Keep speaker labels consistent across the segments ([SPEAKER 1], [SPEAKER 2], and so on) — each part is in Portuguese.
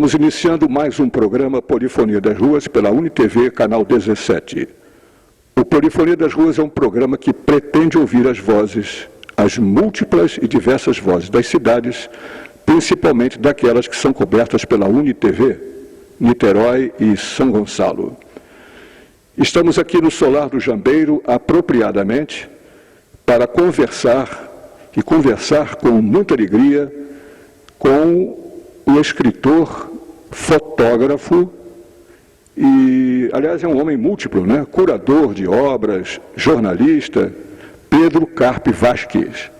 [SPEAKER 1] Estamos iniciando mais um programa Polifonia das Ruas pela UniTV, canal 17. O Polifonia das Ruas é um programa que pretende ouvir as vozes, as múltiplas e diversas vozes das cidades, principalmente daquelas que são cobertas pela UniTV, Niterói e São Gonçalo. Estamos aqui no Solar do Jambeiro, apropriadamente, para conversar com muita alegria com o escritor, fotógrafo e, aliás, é um homem múltiplo, né? Curador de obras, jornalista, Pedro Carpe Vasques.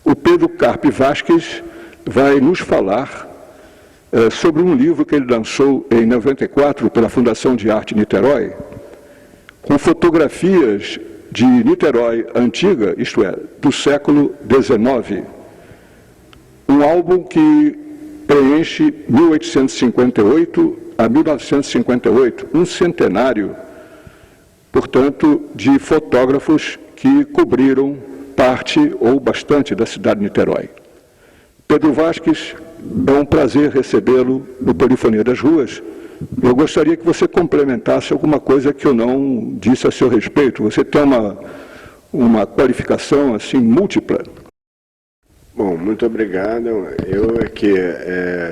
[SPEAKER 1] O Pedro Carpe Vasques vai nos falar sobre um livro que ele lançou em 94 pela Fundação de Arte Niterói, com fotografias de Niterói antiga, isto é, do século XIX. Um álbum que preenche 1858 a 1958, um centenário, portanto, de fotógrafos que cobriram parte ou bastante da cidade de Niterói. Pedro Vasques, é um prazer recebê-lo no Polifonia das Ruas. Eu gostaria que você complementasse alguma coisa que eu não disse a seu respeito. Você tem uma qualificação assim múltipla.
[SPEAKER 2] Bom, muito obrigado. Eu é que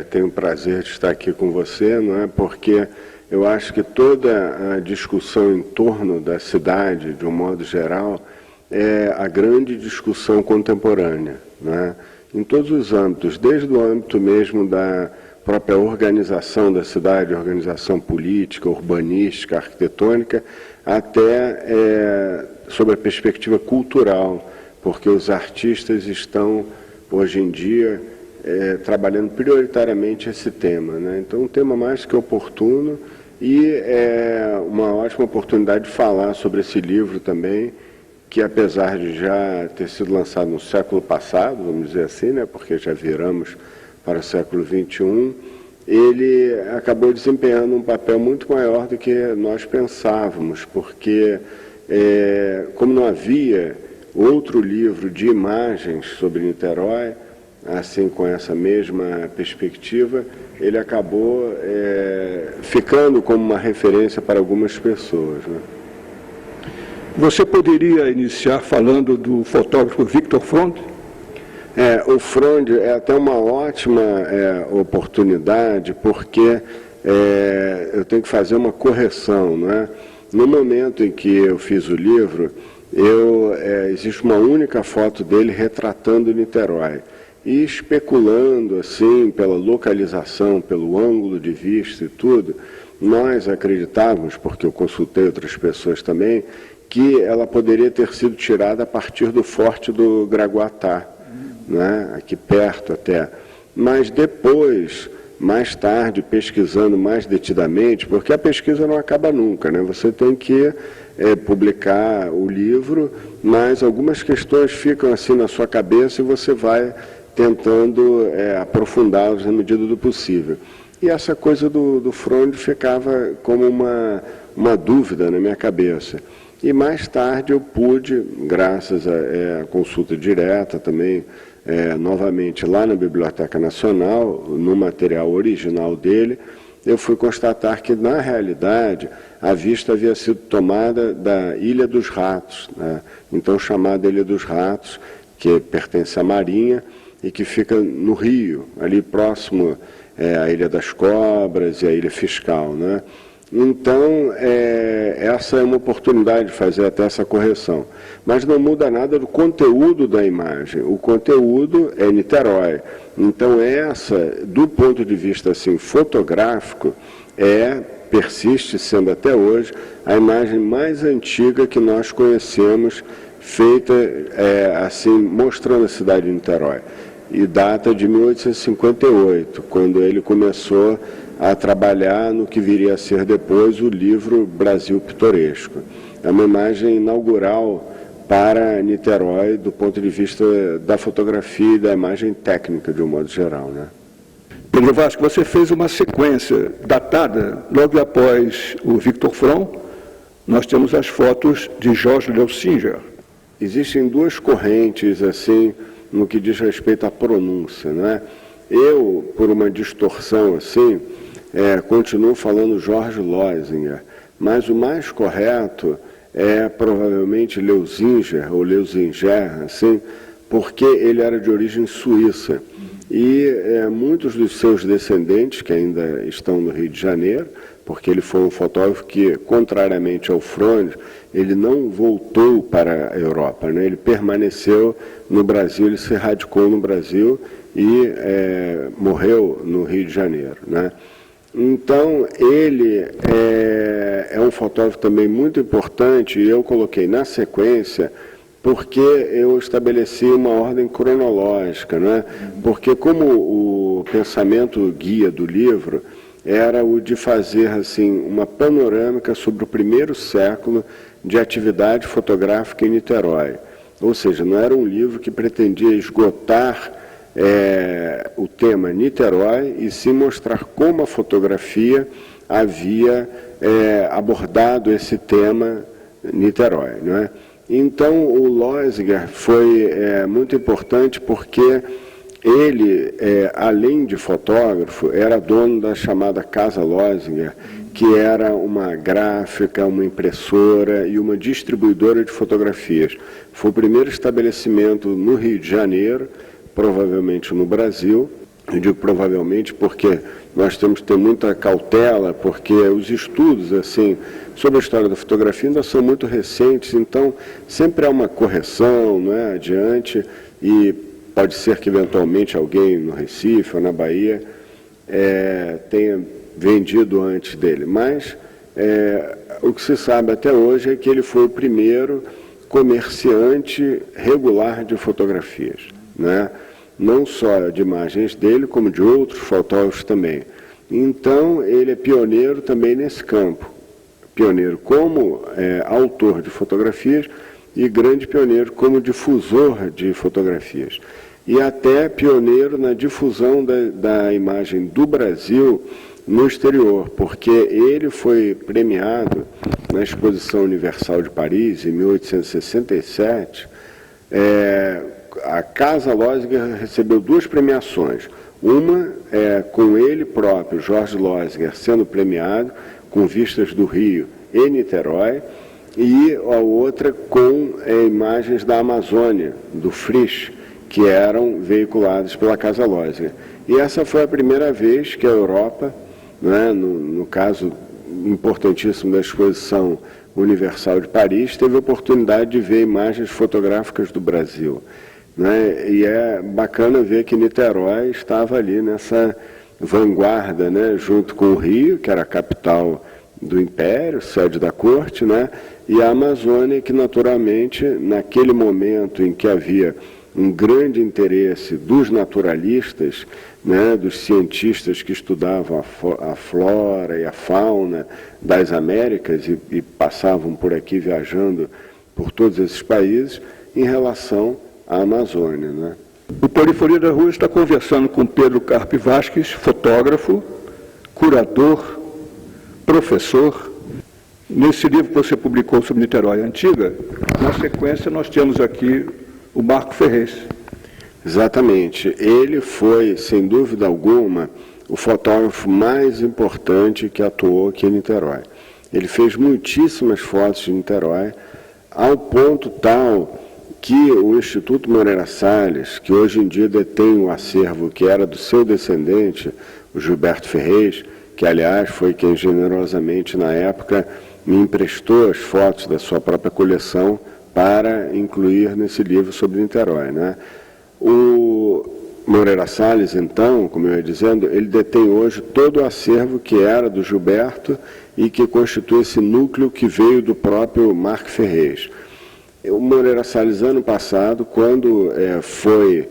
[SPEAKER 2] tenho o prazer de estar aqui com você, não é? Porque eu acho que toda a discussão em torno da cidade, de um modo geral, é a grande discussão contemporânea, não é? Em todos os âmbitos, desde o âmbito mesmo da própria organização da cidade, organização política, urbanística, arquitetônica, até sobre a perspectiva cultural, porque os artistas estão, hoje em dia, trabalhando prioritariamente esse tema, né? Então, um tema mais que oportuno e é uma ótima oportunidade de falar sobre esse livro também, que apesar de já ter sido lançado no século passado, vamos dizer assim, né? Porque já viramos para o século XXI, ele acabou desempenhando um papel muito maior do que nós pensávamos, porque como não havia outro livro de imagens sobre Niterói, assim com essa mesma perspectiva, ele acabou ficando como uma referência para algumas pessoas, né?
[SPEAKER 1] Você poderia iniciar falando do fotógrafo Victor Frond?
[SPEAKER 2] O Frond é até uma ótima oportunidade, porque eu tenho que fazer uma correção, não é? No momento em que eu fiz o livro, existe uma única foto dele retratando Niterói. E especulando, assim, pela localização, pelo ângulo de vista e tudo, nós acreditávamos, porque eu consultei outras pessoas também, que ela poderia ter sido tirada a partir do Forte do Graguatá, né, aqui perto até. Mas depois, mais tarde, pesquisando mais detidamente, porque a pesquisa não acaba nunca, né? Você tem que publicar o livro, mas algumas questões ficam assim na sua cabeça e você vai tentando aprofundá-las na medida do possível. E essa coisa do Frond ficava como uma dúvida na minha cabeça. E mais tarde eu pude, graças à consulta direta também, novamente lá na Biblioteca Nacional, no material original dele, eu fui constatar que, na realidade, a vista havia sido tomada da Ilha dos Ratos, né? Então chamada Ilha dos Ratos, que pertence à Marinha e que fica no Rio, ali próximo à Ilha das Cobras e à Ilha Fiscal, né? Então, essa é uma oportunidade de fazer até essa correção. Mas não muda nada do conteúdo da imagem. O conteúdo é Niterói. Então, essa, do ponto de vista assim, fotográfico, persiste sendo até hoje a imagem mais antiga que nós conhecemos, feita assim, mostrando a cidade de Niterói. E data de 1858, quando ele começou a trabalhar no que viria a ser depois o livro Brasil Pitoresco. É uma imagem inaugural para Niterói do ponto de vista da fotografia e da imagem técnica, de um modo geral, né?
[SPEAKER 1] Pedro Vasques, você fez uma sequência datada logo após o Victor Frond. Nós temos as fotos de Jorge Leucinger.
[SPEAKER 2] Existem duas correntes, assim, no que diz respeito à pronúncia, não é? Eu, por uma distorção assim, continuo falando Jorge Loisinger, mas o mais correto é provavelmente Leuzinger, ou Leuzinger, assim, porque ele era de origem suíça. E muitos dos seus descendentes, que ainda estão no Rio de Janeiro, porque ele foi um fotógrafo que, contrariamente ao Freund, ele não voltou para a Europa, né? Ele permaneceu no Brasil, ele se radicou no Brasil e morreu no Rio de Janeiro, né? Então, ele é um fotógrafo também muito importante, e eu coloquei na sequência, porque eu estabeleci uma ordem cronológica, né? Porque como o pensamento guia do livro era o de fazer assim, uma panorâmica sobre o primeiro século de atividade fotográfica em Niterói. Ou seja, não era um livro que pretendia esgotar o tema Niterói e sim mostrar como a fotografia havia abordado esse tema Niterói, não é? Então, o Loisinger foi muito importante porque ele, além de fotógrafo, era dono da chamada Casa Loisinger, que era uma gráfica, uma impressora e uma distribuidora de fotografias. Foi o primeiro estabelecimento no Rio de Janeiro, provavelmente no Brasil. Eu digo provavelmente porque nós temos que ter muita cautela, porque os estudos assim sobre a história da fotografia ainda são muito recentes, então sempre há uma correção, não é, adiante, e pode ser que eventualmente alguém no Recife ou na Bahia tenha vendido antes dele, mas o que se sabe até hoje é que ele foi o primeiro comerciante regular de fotografias, né? Não só de imagens dele, como de outros fotógrafos também. Então, ele é pioneiro também nesse campo. Pioneiro como autor de fotografias e grande pioneiro como difusor de fotografias. E até pioneiro na difusão da imagem do Brasil no exterior, porque ele foi premiado na Exposição Universal de Paris, em 1867, a Casa Loisinger recebeu 2 premiações. Uma com ele próprio, Jorge Loisinger, sendo premiado com vistas do Rio e Niterói, e a outra com imagens da Amazônia, do Frisch, que eram veiculadas pela Casa Loisinger. E essa foi a primeira vez que a Europa, né, no caso importantíssimo da Exposição Universal de Paris, teve a oportunidade de ver imagens fotográficas do Brasil. Né? E é bacana ver que Niterói estava ali nessa vanguarda, né? Junto com o Rio, que era a capital do Império, sede da corte, né? E a Amazônia, que naturalmente, naquele momento em que havia um grande interesse dos naturalistas, né? Dos cientistas que estudavam a flora e a fauna das Américas e passavam por aqui viajando por todos esses países, em relação a Amazônia, né?
[SPEAKER 1] O Polifonia da Rua está conversando com Pedro Carpe Vasques, fotógrafo, curador, professor. Nesse livro que você publicou sobre Niterói Antiga, na sequência nós temos aqui o Marco Ferrez.
[SPEAKER 2] Exatamente. Ele foi, sem dúvida alguma, o fotógrafo mais importante que atuou aqui em Niterói. Ele fez muitíssimas fotos de Niterói, ao ponto tal que o Instituto Moreira Salles, que hoje em dia detém o acervo que era do seu descendente, o Gilberto Ferrez, que aliás foi quem generosamente na época me emprestou as fotos da sua própria coleção para incluir nesse livro sobre Niterói, né? O Moreira Salles, então, como eu ia dizendo, ele detém hoje todo o acervo que era do Gilberto e que constitui esse núcleo que veio do próprio Marco Ferrez. O Moreira Salles, ano passado, quando foi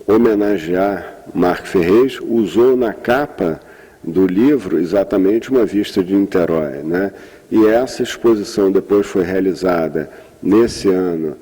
[SPEAKER 2] homenagear Marco Ferrez, usou na capa do livro exatamente uma vista de Niterói, né? E essa exposição depois foi realizada nesse ano,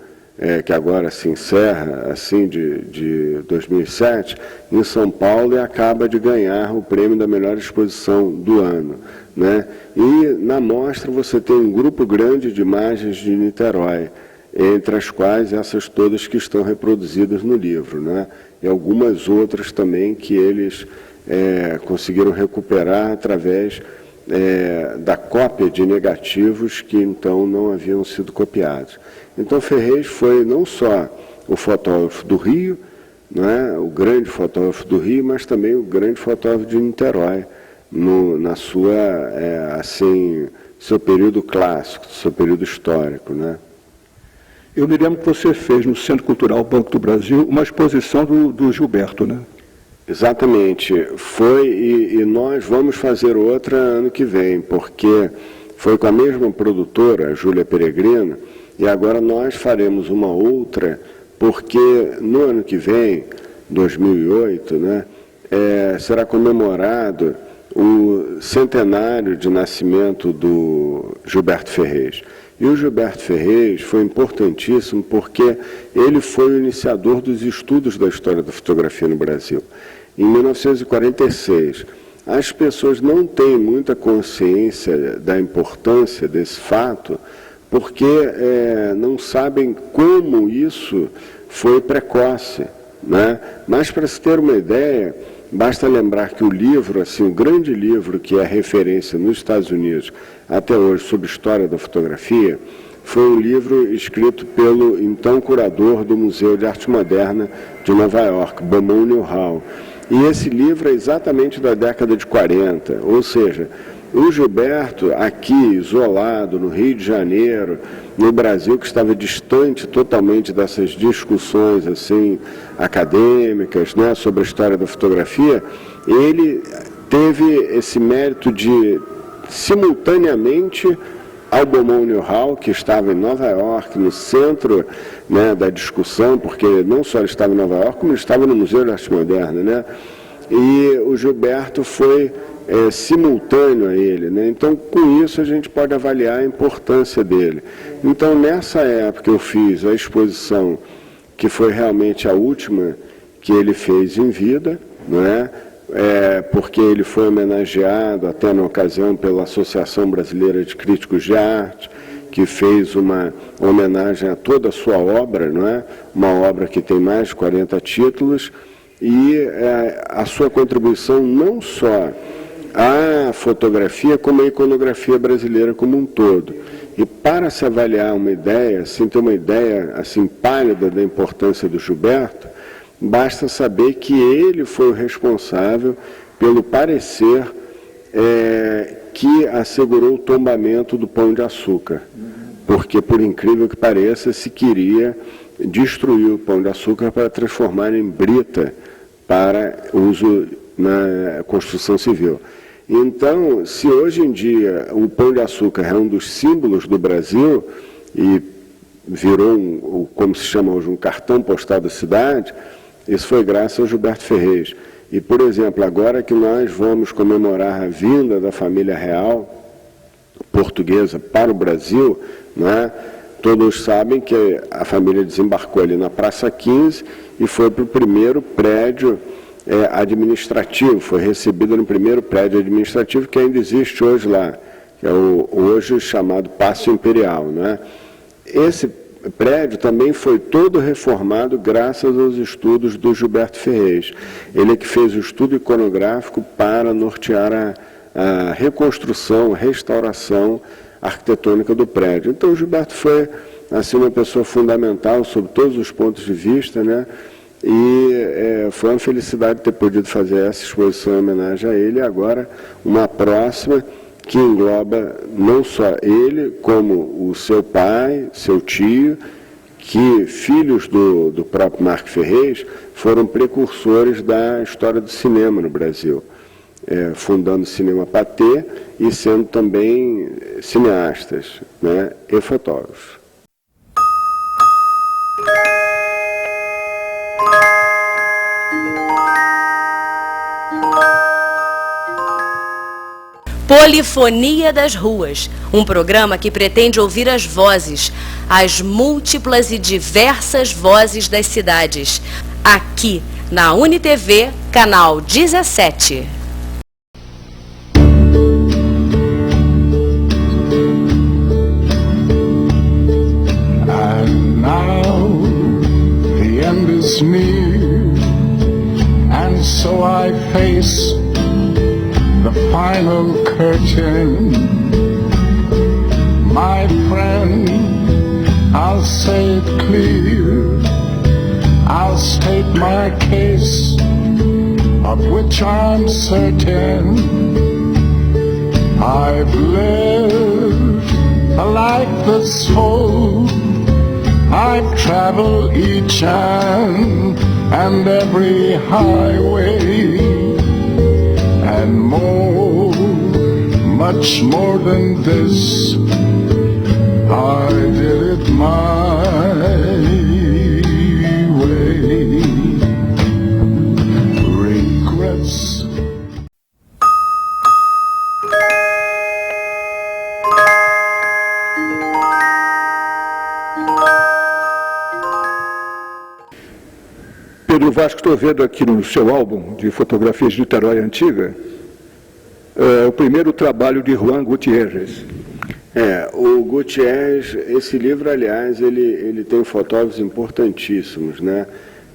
[SPEAKER 2] que agora se encerra, assim, de 2007, em São Paulo, e acaba de ganhar o prêmio da melhor exposição do ano, né? E na mostra você tem um grupo grande de imagens de Niterói. entre as quais essas todas que estão reproduzidas no livro, né? E algumas outras também que eles conseguiram recuperar através da cópia de negativos que então não haviam sido copiados. Então Ferrez foi não só o fotógrafo do Rio, né, o grande fotógrafo do Rio, mas também o grande fotógrafo de Niterói, na sua, seu período clássico, seu período histórico, né?
[SPEAKER 1] Eu me lembro que você fez no Centro Cultural Banco do Brasil uma exposição do Gilberto, né?
[SPEAKER 2] Exatamente. Foi, e nós vamos fazer outra ano que vem, porque foi com a mesma produtora, a Júlia Peregrino, e agora nós faremos uma outra, porque no ano que vem, 2008, né, será comemorado o centenário de nascimento do Gilberto Ferrez. E o Gilberto Ferrez foi importantíssimo porque ele foi o iniciador dos estudos da história da fotografia no Brasil. Em 1946, as pessoas não têm muita consciência da importância desse fato porque não sabem como isso foi precoce, né? Mas, para se ter uma ideia, basta lembrar que o livro, assim, o grande livro que é referência nos Estados Unidos até hoje sobre história da fotografia, foi um livro escrito pelo então curador do Museu de Arte Moderna de Nova York, Beaumont Newhall. E esse livro é exatamente da década de 40, ou seja, o Gilberto, aqui, isolado, no Rio de Janeiro, no Brasil, que estava distante totalmente dessas discussões assim, acadêmicas, né, sobre a história da fotografia, ele teve esse mérito de, simultaneamente ao Beaumont Newhall, que estava em Nova York, no centro, né, da discussão, porque não só ele estava em Nova York, como ele estava no Museu de Arte Moderna, né? E o Gilberto foi simultâneo a ele, né? Então, com isso, a gente pode avaliar a importância dele. Então, nessa época, eu fiz a exposição, que foi realmente a última que ele fez em vida, né? Porque ele foi homenageado, até na ocasião, pela Associação Brasileira de Críticos de Arte, que fez uma homenagem a toda a sua obra, não é? Uma obra que tem mais de 40 títulos, e a sua contribuição não só à fotografia, como à iconografia brasileira como um todo. E para se avaliar uma ideia, assim, ter uma ideia assim, pálida da importância do Gilberto, basta saber que ele foi o responsável pelo parecer que assegurou o tombamento do Pão de Açúcar. Porque, por incrível que pareça, se queria destruir o Pão de Açúcar para transformar em brita para uso na construção civil. Então, se hoje em dia o Pão de Açúcar é um dos símbolos do Brasil e virou, como se chama hoje, um cartão postal da cidade, isso foi graças ao Gilberto Ferrez. E, por exemplo, agora que nós vamos comemorar a vinda da família real portuguesa para o Brasil, né, todos sabem que a família desembarcou ali na Praça 15 e foi para o primeiro prédio administrativo, foi recebida no primeiro prédio administrativo que ainda existe hoje lá, que é o hoje chamado Paço Imperial, né? Esse prédio também foi todo reformado graças aos estudos do Gilberto Ferrez. Ele é que fez o estudo iconográfico para nortear a reconstrução, a restauração arquitetônica do prédio. Então, o Gilberto foi assim, uma pessoa fundamental sob todos os pontos de vista, né? E foi uma felicidade ter podido fazer essa exposição em homenagem a ele, e agora uma próxima que engloba não só ele, como o seu pai, seu tio, que filhos do próprio Marc Ferrez foram precursores da história do cinema no Brasil, fundando o Cinema Pathé e sendo também cineastas, né, e fotógrafos.
[SPEAKER 3] Polifonia das Ruas, um programa que pretende ouvir as vozes, as múltiplas e diversas vozes das cidades, aqui na UniTV, canal 17.
[SPEAKER 4] curtain. My friend, I'll say it clear, I'll state my case, of which I'm certain. I've lived a life that's full, I've traveled each and every highway, and more, much more than this, I did it my way. Regrets.
[SPEAKER 1] Pedro Vasco, estou vendo aqui no seu álbum de fotografias de Niterói Antiga, o primeiro trabalho de Juan Gutiérrez.
[SPEAKER 2] O Gutiérrez, esse livro, aliás, ele tem fotógrafos importantíssimos, né?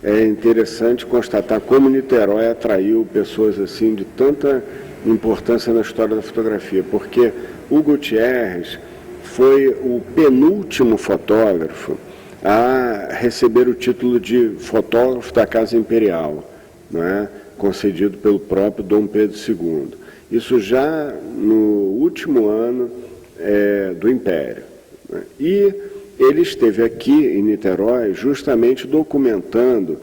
[SPEAKER 2] É interessante constatar como Niterói atraiu pessoas assim de tanta importância na história da fotografia, porque o Gutiérrez foi o penúltimo fotógrafo a receber o título de fotógrafo da Casa Imperial, né? Concedido pelo próprio Dom Pedro II. Isso já no último ano do Império, né? E ele esteve aqui em Niterói justamente documentando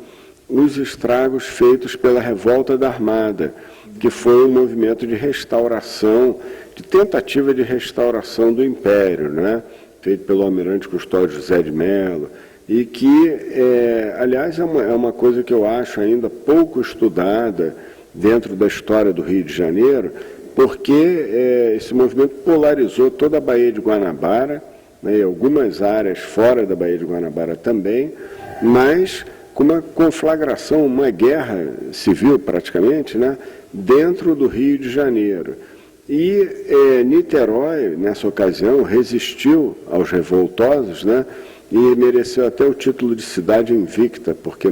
[SPEAKER 2] os estragos feitos pela Revolta da Armada, que foi um movimento de restauração, de tentativa de restauração do Império, né? Feito pelo almirante Custódio José de Mello, e que, aliás, é uma coisa que eu acho ainda pouco estudada dentro da história do Rio de Janeiro, porque esse movimento polarizou toda a Baía de Guanabara, né, e algumas áreas fora da Baía de Guanabara também, mas com uma conflagração, uma guerra civil praticamente, né, dentro do Rio de Janeiro. E Niterói, nessa ocasião, resistiu aos revoltosos, né, e mereceu até o título de cidade invicta, porque